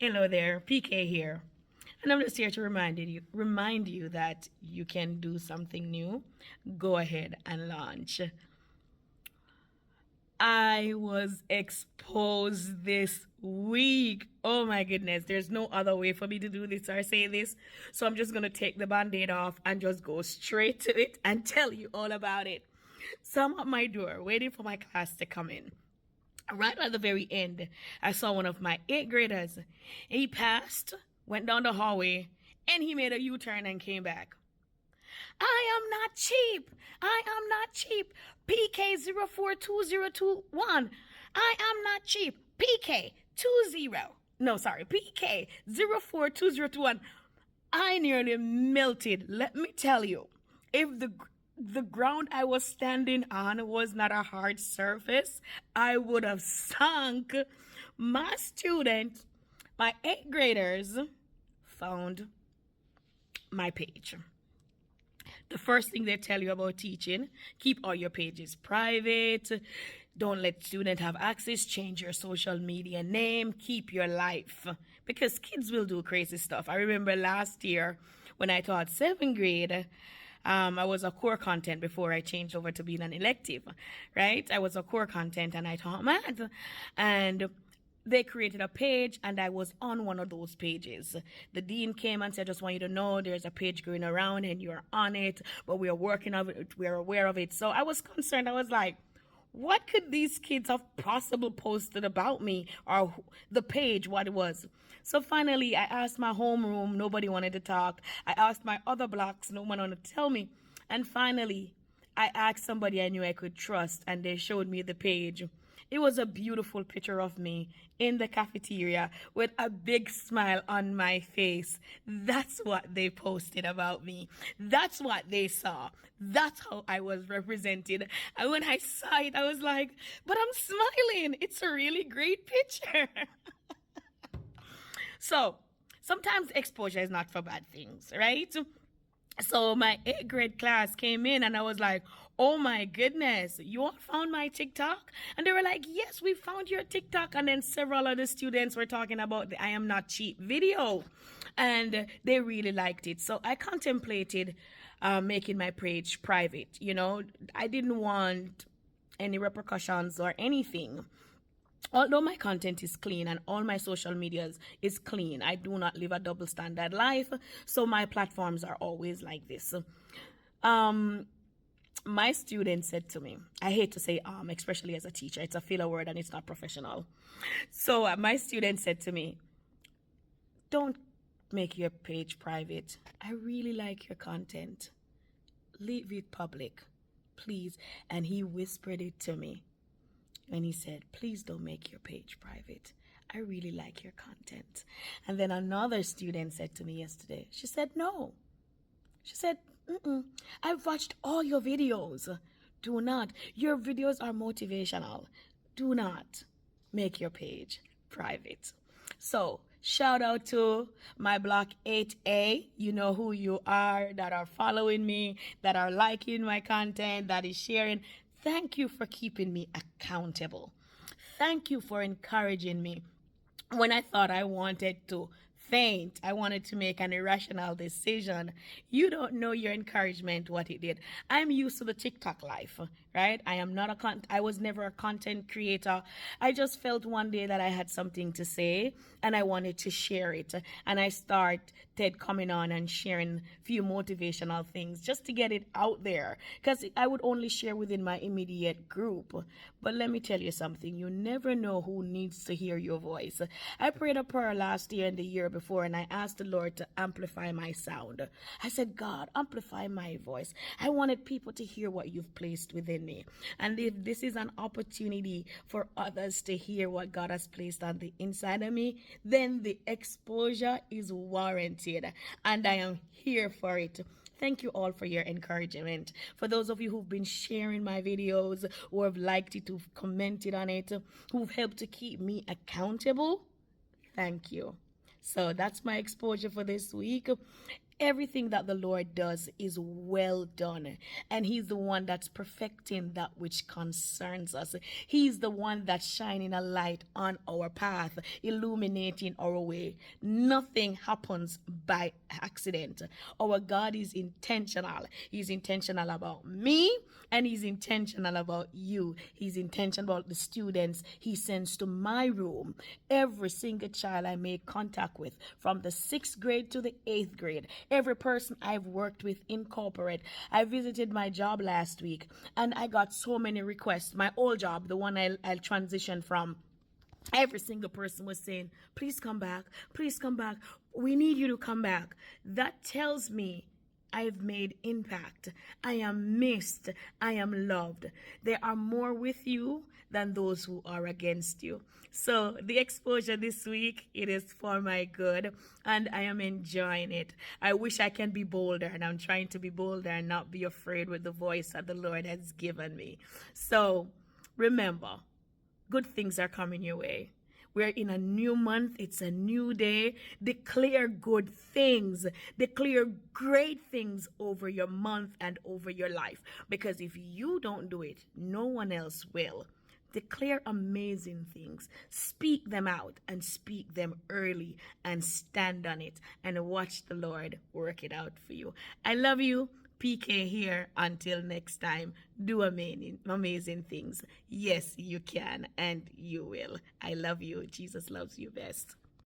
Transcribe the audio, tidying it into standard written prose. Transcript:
Hello there, PK here. And I'm just here to remind you that you can do something new. Go ahead and launch. I was exposed this week. Oh my goodness, there's no other way for me to do this or say this. So I'm just going to take the band-aid off and just go straight to it and tell you all about it. So I'm at my door waiting for my class to come in. Right at the very end, I saw one of my eighth graders. He passed, went down the hallway, and he made a U-turn and came back. I am not cheap. I am not cheap. PK042021. I am not cheap. PK20. No, sorry. PK042021. I nearly melted. Let me tell you. If the ground I was standing on was not a hard surface, I would have sunk. My students, my eighth graders, found my page. The first thing they tell you about teaching, keep all your pages private. Don't let students have access. Change your social media name. Keep your life. Because kids will do crazy stuff. I remember last year when I taught 7th grade, I was a core content before I changed over to being an elective, right? I was a core content and I taught math. And they created a page and I was on one of those pages. The dean came and said, I just want you to know there's a page going around and you're on it, but we are working on it. We're aware of it. So I was concerned. I was like, what could these kids have possibly posted about me or the page, what it was? So finally, I asked my homeroom. Nobody wanted to talk. I asked my other blocks. No one wanted to tell me. And finally, I asked somebody I knew I could trust and they showed me the page. It was a beautiful picture of me in the cafeteria with a big smile on my face. That's what they posted about me. That's what they saw. That's how I was represented. And when I saw it, I was like, but I'm smiling. It's a really great picture. So sometimes exposure is not for bad things, right? So my 8th grade class came in and I was like, oh my goodness, you all found my TikTok? And they were like, yes, we found your TikTok. And then several other students were talking about the I Am Not Cheap video and they really liked it. So I contemplated making my page private. You know, I didn't want any repercussions or anything. Although my content is clean and all my social medias is clean, I do not live a double standard life. So my platforms are always like this. My student said to me, I hate to say especially as a teacher, it's a filler word and it's not professional. So my student said to me, don't make your page private. I really like your content. Leave it public, please. And he whispered it to me. And he said, please don't make your page private. I really like your content. And then another student said to me yesterday, she said, no. She said, I've watched all your videos. Do not. Your videos are motivational. Do not make your page private. So shout out to my block 8A. You know who you are, that are following me, that are liking my content, that is sharing. Thank you for keeping me accountable. Thank you for encouraging me when I thought I wanted to faint. I wanted to make an irrational decision. You don't know your encouragement, what it did. I'm used to the TikTok life, right? I was never a content creator. I just felt one day that I had something to say and I wanted to share it. And I started coming on and sharing a few motivational things just to get it out there, because I would only share within my immediate group. But let me tell you something. You never know who needs to hear your voice. I prayed a prayer last year and the year before, and I asked the Lord to amplify my sound. I said, God, amplify my voice. I wanted people to hear what you've placed within me. And if this is an opportunity for others to hear what God has placed on the inside of me, then the exposure is warranted. And I am here for it. Thank you all for your encouragement. For those of you who've been sharing my videos, who have liked it, who've commented on it, who've helped to keep me accountable, thank you. So that's my exposure for this week. Everything that the Lord does is well done, and He's the one that's perfecting that which concerns us. He's the one that's shining a light on our path, illuminating our way. Nothing happens by accident. Our God is intentional. He's intentional about me, and He's intentional about you. He's intentional about the students He sends to my room. Every single child I make contact with, from the 6th grade to the 8th grade, every person I've worked with in corporate. I visited my job last week, and I got so many requests. My old job, the one I'll transition from, every single person was saying, please come back, please come back. We need you to come back. That tells me I've made impact. I am missed. I am loved. There are more with you than those who are against you. So the exposure this week, it is for my good, and I am enjoying it. I wish I can be bolder, and I'm trying to be bolder and not be afraid with the voice that the Lord has given me. So remember, good things are coming your way. We're in a new month. It's a new day. Declare good things. Declare great things over your month and over your life. Because if you don't do it, no one else will. Declare amazing things. Speak them out, and speak them early, and stand on it, and watch the Lord work it out for you. I love you. PK here. Until next time, do amazing things. Yes, you can, and you will. I love you. Jesus loves you best.